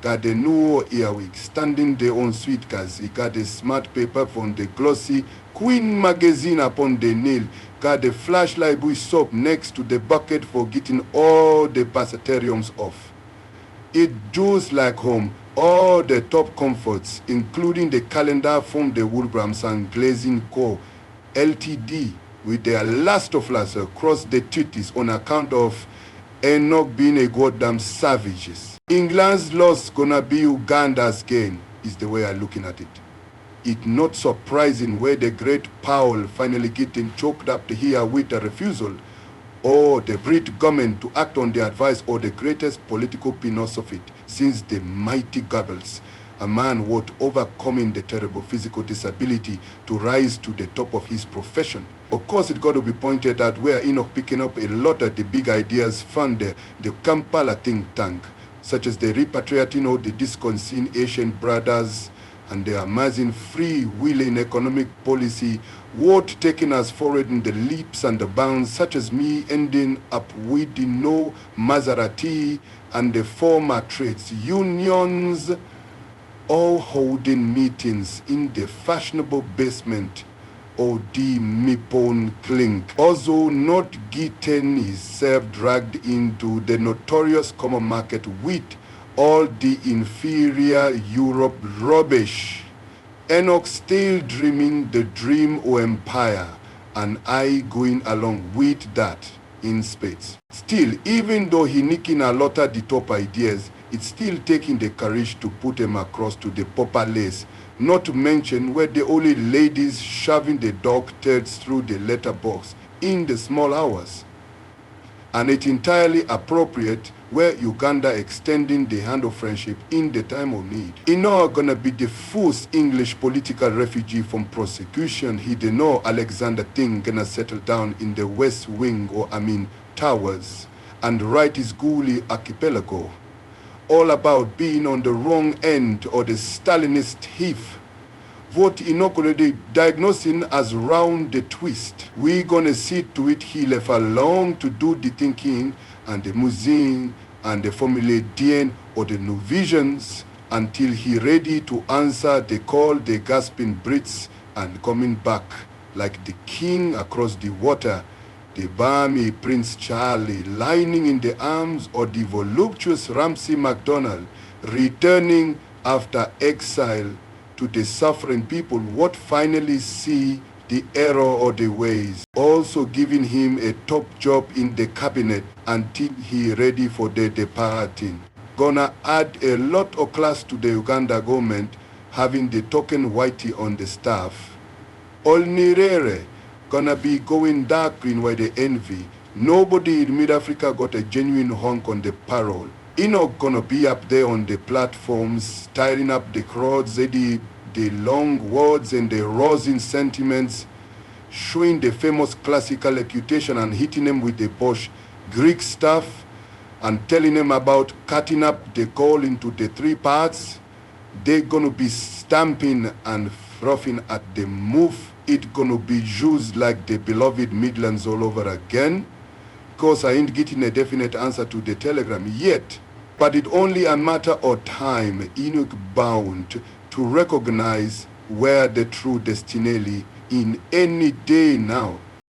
Got the new earwig standing there on sweet cars. He got the smart paper from the glossy Queen magazine upon the nail. Got the flashlight with soap next to the bucket for getting all the bacteriums off. It just like home. All the top comforts, including the calendar from the Wilbrams and Glazing Co. Ltd. with their last of last across the treaties on account of Enoch being a goddamn savages. England's loss gonna be Uganda's gain, is the way I'm looking at it. It's not surprising where the great Powell finally getting choked up here with the refusal or the Brit government to act on the advice or the greatest political pinnacle of it since the mighty Goebbels, a man worth overcoming the terrible physical disability to rise to the top of his profession. Of course, it got to be pointed out where Enoch picking up a lot of the big ideas from the Kampala think tank, such as the repatriating of the disconcerting Asian brothers and the amazing free-wheeling economic policy worth taking us forward in the leaps and the bounds, such as me ending up with the no Maserati and the former trades unions all holding meetings in the fashionable basement of the Mipon Clink. Also not getting himself dragged into the notorious common market with all the inferior Europe rubbish. Enoch still dreaming the dream of empire, and I going along with that in spades. Still, even though he nicking a lot of the top ideas, it's still taking the courage to put them across to the populace, not to mention where the only ladies shoving the dog turds through the letterbox in the small hours. And it's entirely appropriate where Uganda extending the hand of friendship in the time of need. Enoch gonna be the first English political refugee from prosecution. He didn't know Alexander Thing gonna settle down in the West Wing or Towers and write his Guli archipelago, all about being on the wrong end or the Stalinist heath. What Enoch already diagnosing as round the twist. We gonna see to it he left alone to do the thinking and the musing and the formula DN or the new visions until he ready to answer the call, the gasping Brits and coming back like the king across the water, the balmy Prince Charlie lying in the arms of the voluptuous Ramsay MacDonald returning after exile to the suffering people what finally see the error of the ways, also giving him a top job in the cabinet until he ready for the departing. Gonna add a lot of class to the Uganda government having the token whitey on the staff. Olnirere gonna be going dark green where they envy. Nobody in Mid-Africa got a genuine honk on the parole. Enoch gonna be up there on the platforms, tiring up the crowds, the long words and the rousing sentiments, showing the famous classical elocution and hitting them with the posh Greek stuff and telling them about cutting up the coal into the three parts. They're gonna be stamping and frothing at the move. It's gonna be used like the beloved Midlands all over again. Of course, I ain't getting a definite answer to the telegram yet, but it's only a matter of time. Enoch bound to recognize where the true destiny in any day now.